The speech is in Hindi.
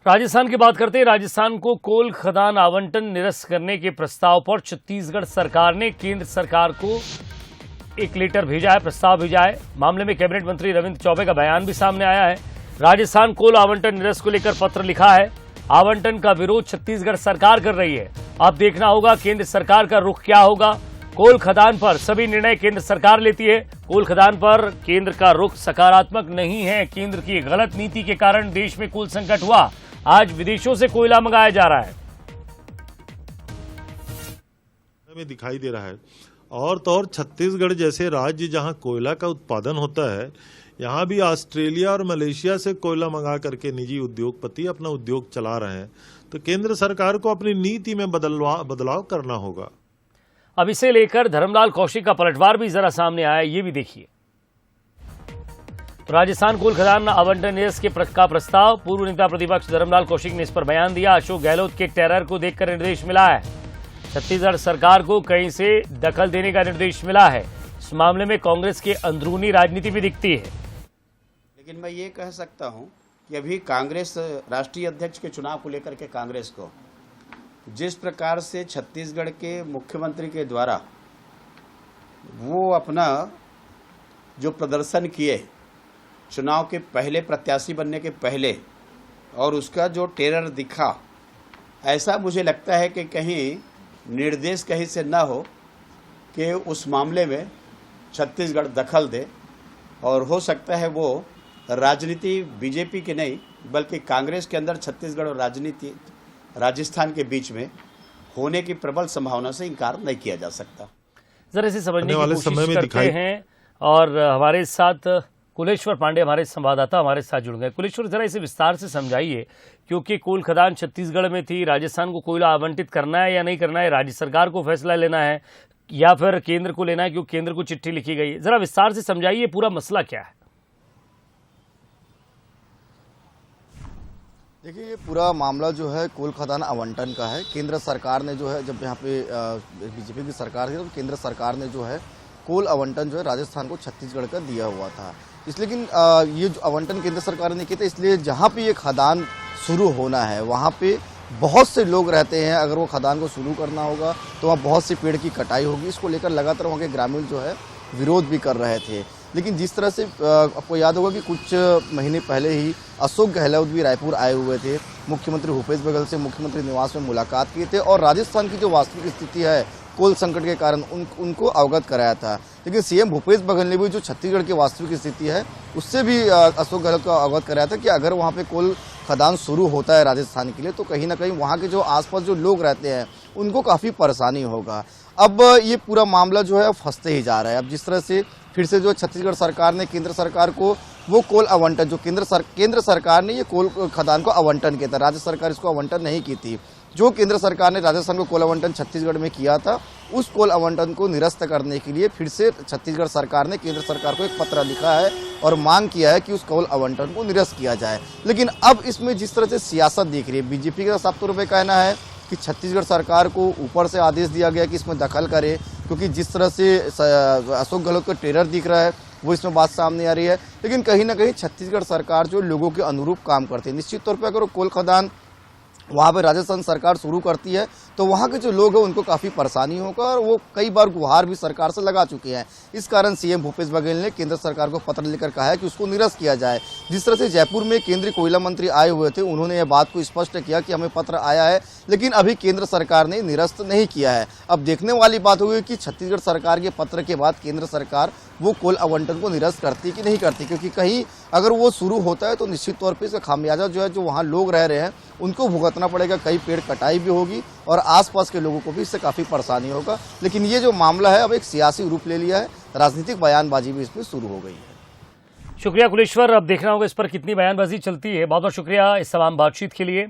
राजस्थान की बात करते हैं। राजस्थान को कोल खदान आवंटन निरस्त करने के प्रस्ताव पर छत्तीसगढ़ सरकार ने केंद्र सरकार को एक लेटर भेजा है, प्रस्ताव भेजा है। मामले में कैबिनेट मंत्री रविंद्र चौबे का बयान भी सामने आया है। राजस्थान कोल आवंटन निरस्त को लेकर पत्र लिखा है। आवंटन का विरोध छत्तीसगढ़ सरकार कर रही है। अब देखना होगा केंद्र सरकार का रुख क्या होगा। कोल खदान पर सभी निर्णय केंद्र सरकार लेती है। कोल खदान पर केंद्र का रुख सकारात्मक नहीं है। केंद्र की गलत नीति के कारण देश में कोल संकट हुआ। आज विदेशों से कोयला मंगाया जा रहा है। में दिखाई दे रहा है और तो और छत्तीसगढ़ जैसे राज्य जहां कोयला का उत्पादन होता है, यहां भी ऑस्ट्रेलिया और मलेशिया से कोयला मंगा करके निजी उद्योगपति अपना उद्योग चला रहे हैं। तो केंद्र सरकार को अपनी नीति में बदलाव करना होगा। अब इसे लेकर धर्मलाल कौशिक का पलटवार भी जरा सामने आया, ये भी देखिए। तो राजस्थान कोल खदान आवंटन निरस्त के का प्रस्ताव, पूर्व नेता प्रतिपक्ष धर्मलाल कौशिक ने इस पर बयान दिया। अशोक गहलोत के टेरर को देखकर निर्देश मिला है। छत्तीसगढ़ सरकार को कहीं से दखल देने का निर्देश मिला है। इस मामले में कांग्रेस की अंदरूनी राजनीति भी दिखती है। लेकिन मैं ये कह सकता हूं कि अभी कांग्रेस राष्ट्रीय अध्यक्ष के चुनाव को लेकर के कांग्रेस को जिस प्रकार से छत्तीसगढ़ के मुख्यमंत्री के द्वारा वो अपना जो प्रदर्शन किए चुनाव के पहले, प्रत्याशी बनने के पहले, और उसका जो टेरर दिखा, ऐसा मुझे लगता है कि कहीं निर्देश कहीं से ना हो कि उस मामले में छत्तीसगढ़ दखल दे। और हो सकता है वो राजनीति बीजेपी की नहीं बल्कि कांग्रेस के अंदर छत्तीसगढ़ और राजनीति राजस्थान के बीच में होने की प्रबल संभावना से इनकार नहीं किया जा सकता। जरा इसे समझने की कोशिश करते हैं और हमारे साथ कुलेश्वर पांडे हमारे संवाददाता हमारे साथ जुड़ गए। कुलेश्वर, जरा इसे विस्तार से समझाइए, क्योंकि कोल खदान छत्तीसगढ़ में थी। राजस्थान को कोयला आवंटित करना है या नहीं करना है, राज्य सरकार को फैसला लेना है या फिर केंद्र को लेना है, क्योंकि केंद्र को चिट्ठी लिखी गई है। जरा विस्तार से समझाइए पूरा मसला क्या है। देखिए, ये पूरा मामला जो है कोल खदान आवंटन का है। केंद्र सरकार ने जो है, जब यहाँ पे बीजेपी की सरकार थी तो केंद्र सरकार ने जो है कोल आवंटन जो है राजस्थान को छत्तीसगढ़ का दिया हुआ था। लेकिन ये जो आवंटन केंद्र सरकार ने किया था, इसलिए जहाँ पे ये खदान शुरू होना है वहाँ पे बहुत से लोग रहते हैं। अगर वो खदान को शुरू करना होगा तो वहाँ बहुत से पेड़ की कटाई होगी। इसको लेकर लगातार वहाँ के ग्रामीण जो है विरोध भी कर रहे थे। लेकिन जिस तरह से आपको याद होगा कि कुछ महीने पहले ही अशोक गहलोत भी रायपुर आए हुए थे। मुख्यमंत्री भूपेश बघेल से मुख्यमंत्री निवास में मुलाकात किए थे और राजस्थान की जो वास्तविक स्थिति है कोल संकट के कारण उनको अवगत कराया था। लेकिन सीएम भूपेश बघेल ने भी जो छत्तीसगढ़ की वास्तविक स्थिति है उससे भी अशोक गहलोत को अवगत कराया था कि अगर वहाँ पे कोल खदान शुरू होता है राजस्थान के लिए तो कहीं ना कहीं वहाँ के जो आसपास जो लोग रहते हैं उनको काफ़ी परेशानी होगा। अब ये पूरा मामला जो है फंसते ही जा रहा है। अब जिस तरह से फिर से जो छत्तीसगढ़ सरकार ने केंद्र सरकार को वो कोल आवंटन, जो केंद्र सरकार ने ये कोल खदान को आवंटन किया था, राज्य सरकार इसको आवंटन नहीं की थी। जो केंद्र सरकार ने राजस्थान को कोल आवंटन छत्तीसगढ़ में किया था, उस कोल आवंटन को निरस्त करने के लिए फिर से छत्तीसगढ़ सरकार ने केंद्र सरकार को एक पत्र लिखा है और मांग किया है कि उस कोल आवंटन को निरस्त किया जाए। लेकिन अब इसमें जिस तरह से सियासत दिख रही है, बीजेपी का साफ तौर पर कहना है कि छत्तीसगढ़ सरकार को ऊपर से आदेश दिया गया कि इसमें दखल करे, क्योंकि जिस तरह से अशोक गहलोत का टेरर दिख रहा है वो इसमें बात सामने आ रही है। लेकिन कहीं ना कहीं छत्तीसगढ़ सरकार जो लोगों के अनुरूप काम करती है, निश्चित तौर पर अगर वो कोल खदान वहाँ पे राजस्थान सरकार शुरू करती है तो वहाँ के जो लोग हैं उनको काफ़ी परेशानी होगा और वो कई बार गुहार भी सरकार से लगा चुके हैं। इस कारण सीएम भूपेश बघेल ने केंद्र सरकार को पत्र लिखकर कहा है कि उसको निरस्त किया जाए। जिस तरह से जयपुर में केंद्रीय कोयला मंत्री आए हुए थे, उन्होंने यह बात को स्पष्ट किया कि हमें पत्र आया है, लेकिन अभी केंद्र सरकार ने निरस्त नहीं किया है। अब देखने वाली बात होगी कि छत्तीसगढ़ सरकार के पत्र के बाद केंद्र सरकार वो कोल आवंटन को निरस्त करती कि नहीं करती, क्योंकि कहीं अगर वो शुरू होता है तो निश्चित तौर पे इसका खामियाजा जो है, जो वहाँ लोग रह रहे हैं उनको भुगतना पड़ेगा। कई पेड़ कटाई भी होगी और आसपास के लोगों को भी इससे काफ़ी परेशानी होगा। लेकिन ये जो मामला है अब एक सियासी रूप ले लिया है, राजनीतिक बयानबाजी भी इसमें शुरू हो गई है। शुक्रिया कुलेश्वर। अब देखना होगा इस पर कितनी बयानबाजी चलती है। बहुत बहुत शुक्रिया इस तमाम बातचीत के लिए।